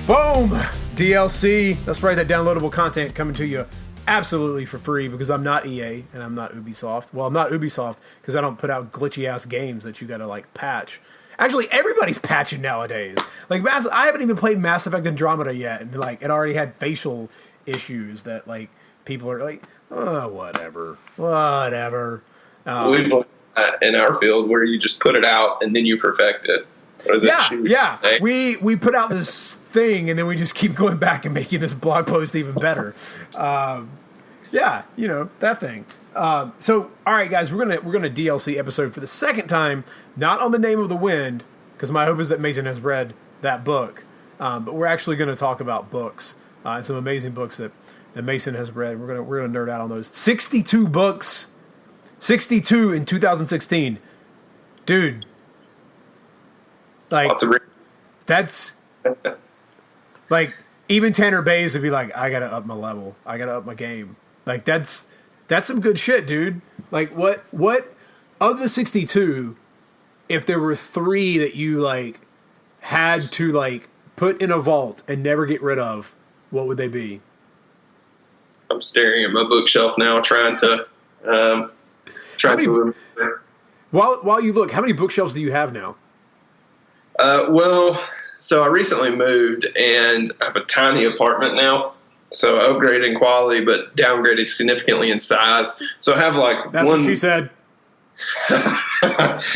Boom! DLC. That's right, that downloadable content coming to you absolutely for free because I'm not EA and I'm not Ubisoft. Well, I'm not Ubisoft because I don't put out glitchy ass games that you gotta like patch. Actually, everybody's patching nowadays. Like, I haven't even played Mass Effect Andromeda yet, and like it already had facial issues that like people are like, oh, whatever. We play in our field where you just put it out and then you perfect it. Yeah. We put out this thing and then we just keep going back and making this blog post even better. That thing. So, all right, guys, we're gonna DLC episode for the second time, not on the Name of the Wind, because my hope is that Mason has read that book, but we're actually going to talk about books and some amazing books that Mason has read. We're gonna nerd out on those 62 books, 62 in 2016, dude. Like that's like even Tanner Bays would be like, I gotta up my level, I gotta up my game. Like that's some good shit, dude. Like what of the 62, if there were 3 that you like had to like put in a vault and never get rid of, what would they be? I'm staring at my bookshelf now, trying to remember. While you look, how many bookshelves do you have now? So I recently moved and I have a tiny apartment now. So I upgraded in quality, but downgraded significantly in size. So I have like That's one. What she said.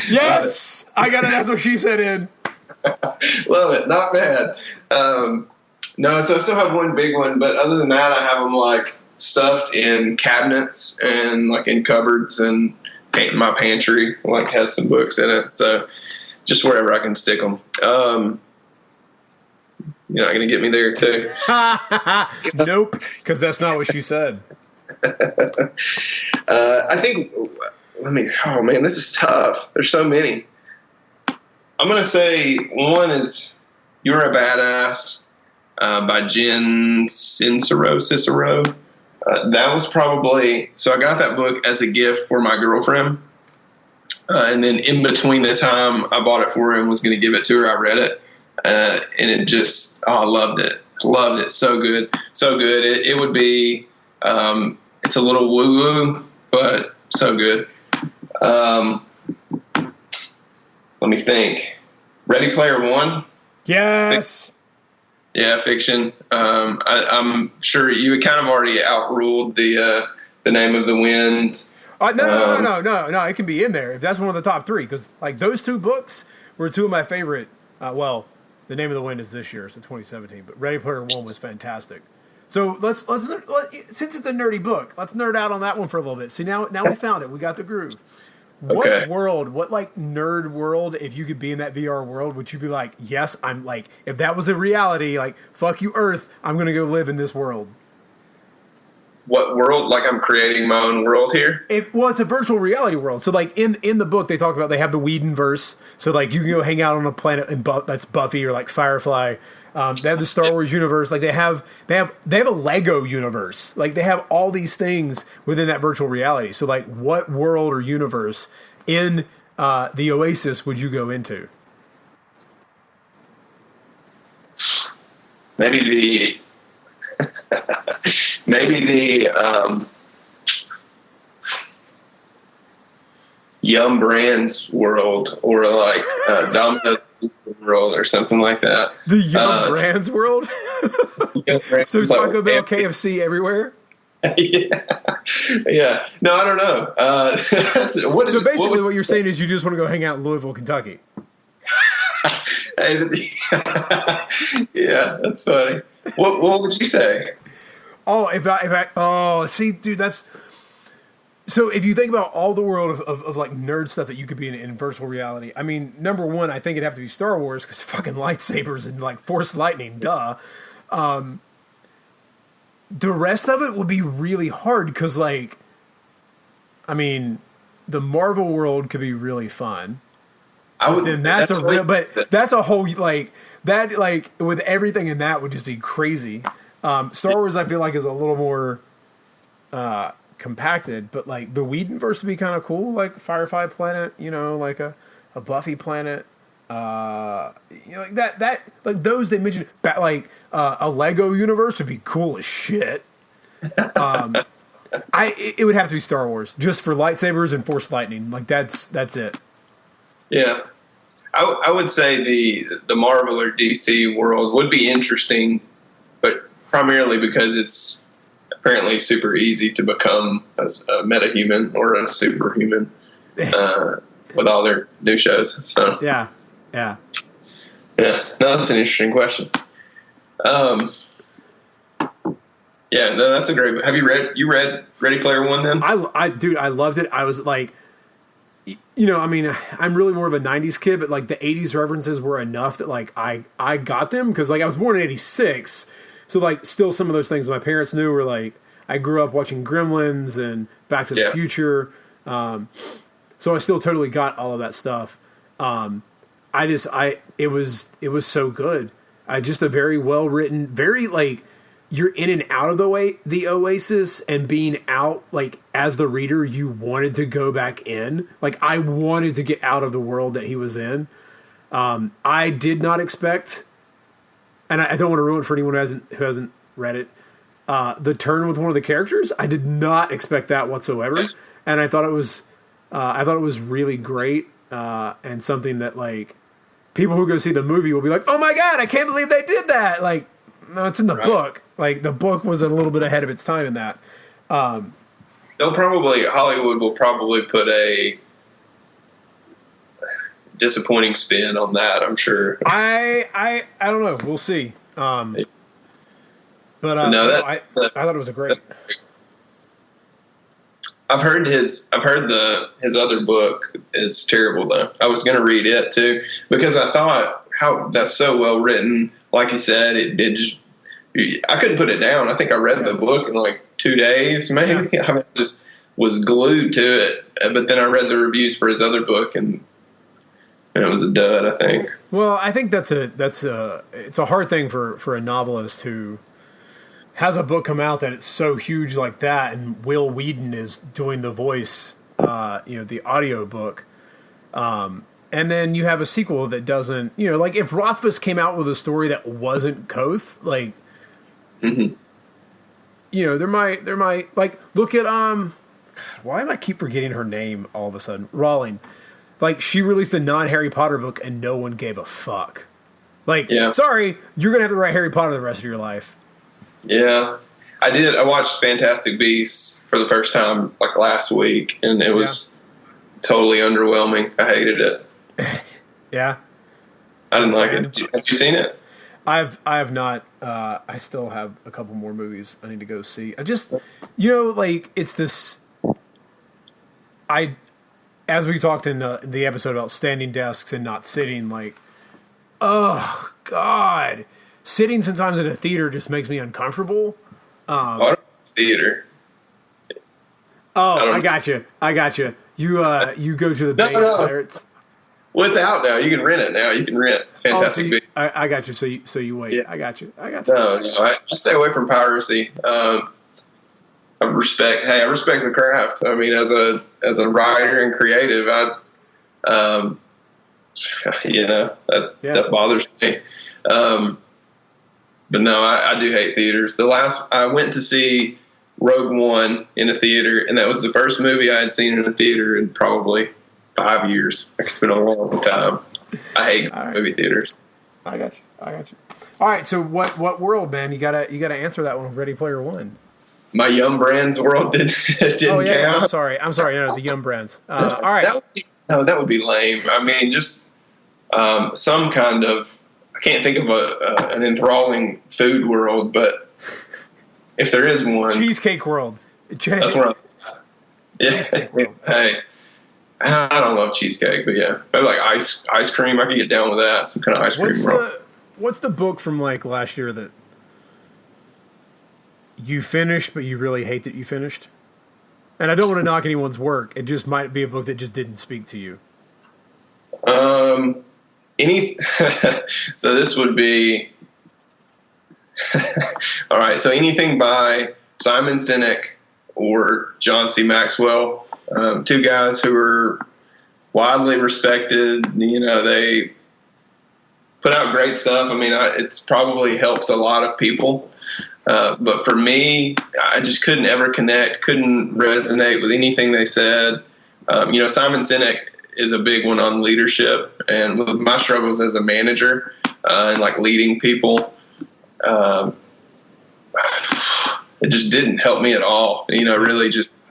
Yes, I got it. That's what she said in. Love it. Not bad. No, so I still have one big one, but other than that, I have them like stuffed in cabinets and like in cupboards, and my pantry like has some books in it. So just wherever I can stick them. You're not going to get me there too. Nope, because that's not what she said. I think. Oh man, this is tough. There's so many. I'm going to say one is "You're a Badass" by Jen Cicero. That was probably, so I got that book as a gift for my girlfriend. And then in between the time I bought it for her and was going to give it to her, I read it. And it just, I loved it. Loved it. So good. So good. It would be, it's a little woo-woo, but so good. Let me think. Ready Player One? Yes. Yeah, fiction. I'm sure you kind of already outruled the Name of the Wind. No. It can be in there if that's one of the top 3, because like those 2 books were 2 of my favorite. The Name of the Wind is this year, so 2017, but Ready Player One was fantastic. So let's since it's a nerdy book, let's nerd out on that one for a little bit. See, now we found it. We got the groove. Okay. What like nerd world, if you could be in that VR world, would you be like, yes, I'm like, if that was a reality, like, fuck you, Earth, I'm going to go live in this world? What world? Like I'm creating my own world here? It's a virtual reality world. So like in the book, they talk about, they have the Whedonverse. So like you can go hang out on a planet that's Buffy or like Firefly. They have the Star Wars universe. Like they have a Lego universe. Like they have all these things within that virtual reality. So like what world or universe in the Oasis would you go into? Maybe the Yum Brands world, or like Domino's world, or something like that. The Yum Brands world. So Taco Bell, KFC everywhere. Yeah. No, I don't know. So basically, what you're saying is you just want to go hang out in Louisville, Kentucky. Yeah, that's funny. What would you say? See, dude, that's so. If you think about all the world of like nerd stuff that you could be in virtual reality, I mean, number one, I think it'd have to be Star Wars because fucking lightsabers and like Force lightning, duh. The rest of it would be really hard because, like, I mean, the Marvel world could be really fun. That's a whole like that like with everything in that would just be crazy. Star Wars, I feel like, is a little more compacted, but like the Whedonverse would be kind of cool, like Firefly planet, like a Buffy planet. Like that like those they mentioned, like a Lego universe would be cool as shit. It would have to be Star Wars just for lightsabers and force lightning. Like that's it. Yeah. I would say the Marvel or DC world would be interesting, but primarily because it's apparently super easy to become a metahuman or a superhuman with all their new shows. So yeah. No, that's an interesting question. Yeah, no, that's a great. Have you read Ready Player One then? Dude, I loved it. I was like, I mean, I'm really more of a 90s kid, but like the 80s references were enough that like I got them because like I was born in 86. So like still some of those things my parents knew were like, I grew up watching Gremlins and Back to the Future. So I still totally got all of that stuff. It was so good. Just a very well written, very like, you're in and out of the Oasis, and being out, like, as the reader, you wanted to go back in. Like, I wanted to get out of the world that he was in. I did not expect, and I don't want to ruin it for anyone who hasn't read it, the turn with one of the characters. I did not expect that whatsoever, and I thought it was really great, and something that, like, people who go see the movie will be like, oh my God, I can't believe they did that. Like, no, it's in the book. Like, the book was a little bit ahead of its time in that. Hollywood will probably put a disappointing spin on that, I'm sure. I don't know. We'll see. I thought it was a great. I've heard his other book is terrible though. I was going to read it too because I thought how that's so well written. Like you said, it just I couldn't put it down. I think I read the book in like 2 days, maybe. Yeah. I just was glued to it. But then I read the reviews for his other book, and it was a dud, I think. Well, I think it's a hard thing for a novelist who has a book come out that it's so huge like that, and Will Wheaton is doing the voice, the audio book. And then you have a sequel that doesn't, like if Rothfuss came out with a story that wasn't Koth, like, there might like look at why am I keep forgetting her name all of a sudden? Rowling, like she released a non-Harry Potter book and no one gave a fuck. Like, sorry, you're gonna have to write Harry Potter the rest of your life. Yeah, I did. I watched Fantastic Beasts for the first time like last week, and it was totally underwhelming. I hated it. Yeah, I didn't like it. Have you seen it? I have not. I still have a couple more movies I need to go see. I just, like it's this. As we talked in the episode about standing desks and not sitting, like, oh God, sitting sometimes in a theater just makes me uncomfortable. Theater. Oh, I got you. You go to the Bay Pirates. Well, it's out now. You can rent it now. You can rent Fantastic Beasts. I got you. So you wait. Yeah. I got you. No, I stay away from piracy. I respect the craft. I mean, as a writer and creative, that stuff bothers me. But no, I do hate theaters. I went to see Rogue One in a theater, and that was the first movie I had seen in a theater in probably 5 years. It's been a long time. I hate movie theaters. I got you. All right, so what world, man? You gotta answer that one with Ready Player One. My Yum Brands world didn't count. I'm sorry. No, the Yum Brands. All right. That would be lame. I mean, just some kind of. I can't think of an enthralling food world, but if there is one, Cheesecake World. That's where. Cheesecake World. Hey. I don't love cheesecake, but yeah, maybe like ice cream. I could get down with that. Some kind of ice cream roll. What's the book from like last year that you finished, but you really hate that you finished? And I don't want to knock anyone's work. It just might be a book that just didn't speak to you. So this would be all right. So anything by Simon Sinek or John C. Maxwell. Two guys who are widely respected. They put out great stuff. I mean, it's probably helps a lot of people. But for me, I just couldn't ever connect, couldn't resonate with anything they said. Simon Sinek is a big one on leadership, and with my struggles as a manager and like leading people, it just didn't help me at all. Really just,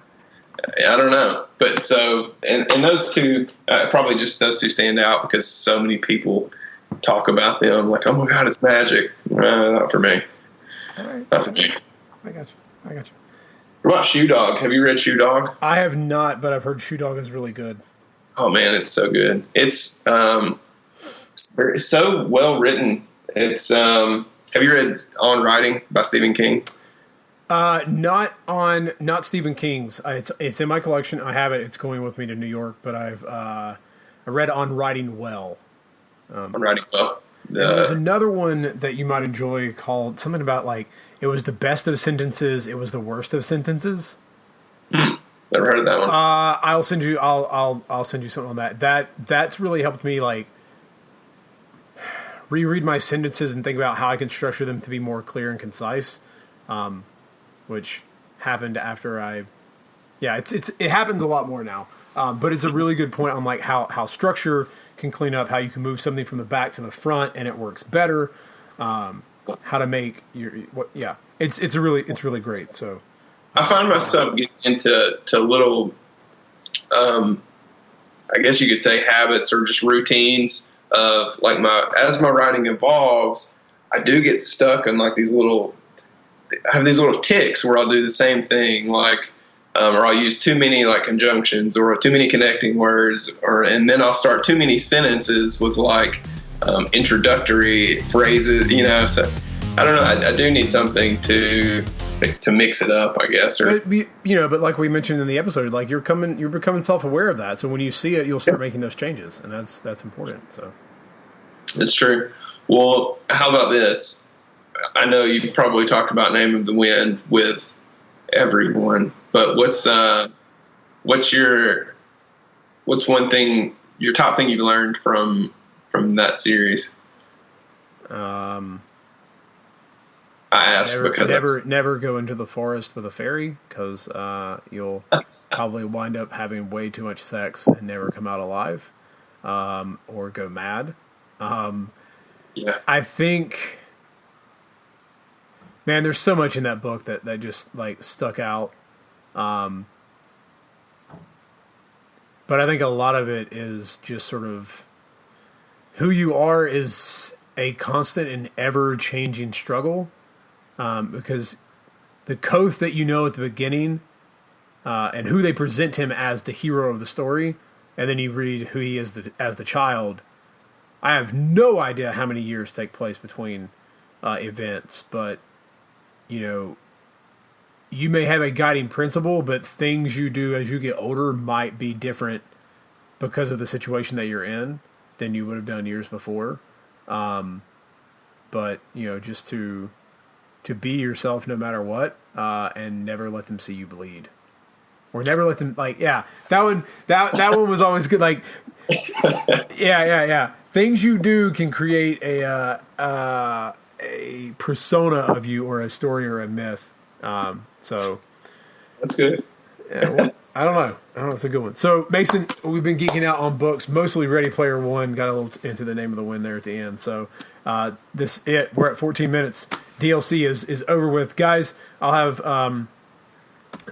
I don't know. But so, and those two, probably just those two stand out because so many people talk about them. I'm like, oh my God, it's magic. Not for me. All right. Not for me. I got you. What about Shoe Dog? Have you read Shoe Dog? I have not, but I've heard Shoe Dog is really good. Oh man, it's so good. It's so well written. It's have you read On Writing by Stephen King? Not Stephen King's. It's in my collection. I have it. It's going with me to New York. But I read On Writing Well. On Writing Well. There's another one that you might enjoy called something about like it was the best of sentences. It was the worst of sentences. Never heard of that one. I'll send you. I'll send you something on that. That's really helped me like reread my sentences and think about how I can structure them to be more clear and concise. Which happened after it happens a lot more now. But it's a really good point on like how structure can clean up, how you can move something from the back to the front and it works better. How to make it's really great. So I find myself getting into little, I guess you could say habits or just routines of like as my writing evolves, I do get stuck in like I have these little ticks where I'll do the same thing, like, or I'll use too many like conjunctions or too many connecting words, and then I'll start too many sentences with like introductory phrases, So I don't know. I do need something to mix it up, I guess. But like we mentioned in the episode, like you're becoming self-aware of that. So when you see it, you'll start making those changes, and that's important. So that's true. Well, how about this? I know you probably talked about Name of the Wind with everyone, but what's one thing, your top thing you've learned from that series? I asked never go into the forest with a fairy because you'll probably wind up having way too much sex and never come out alive, or go mad. I think. Man, there's so much in that book that just like stuck out. But I think a lot of it is just sort of who you are is a constant and ever-changing struggle. Because the Koth that you know at the beginning, and who they present him as the hero of the story, and then you read who he is as the child. I have no idea how many years take place between events, but you may have a guiding principle, but things you do as you get older might be different because of the situation that you're in than you would have done years before. But just to be yourself no matter what, and never let them see you bleed, or never let them that one was always good. Like, yeah. Things you do can create a persona of you, or a story, or a myth. So that's good. Yeah, well, I don't know. It's a good one. So Mason, we've been geeking out on books, mostly Ready Player One. Got a little into the Name of the Wind there at the end. So we're at 14 minutes. DLC is over with, guys. I'll have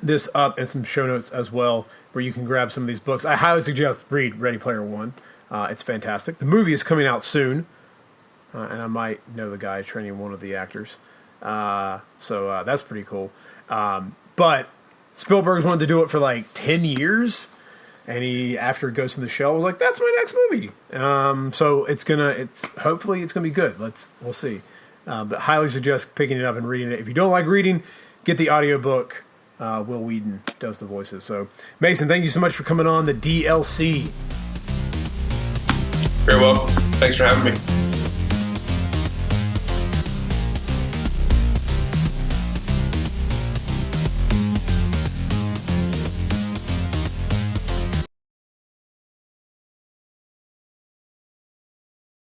this up and some show notes as well, where you can grab some of these books. I highly suggest read Ready Player One. It's fantastic. The movie is coming out soon. And I might know the guy training one of the actors. So that's pretty cool. But Spielberg's wanted to do it for like 10 years. And he, after Ghost in the Shell, was like, that's my next movie. So hopefully it's going to be good. We'll see. But highly suggest picking it up and reading it. If you don't like reading, get the audiobook. Will Whedon does the voices. So Mason, thank you so much for coming on the DLC. Very well. Thanks for having me.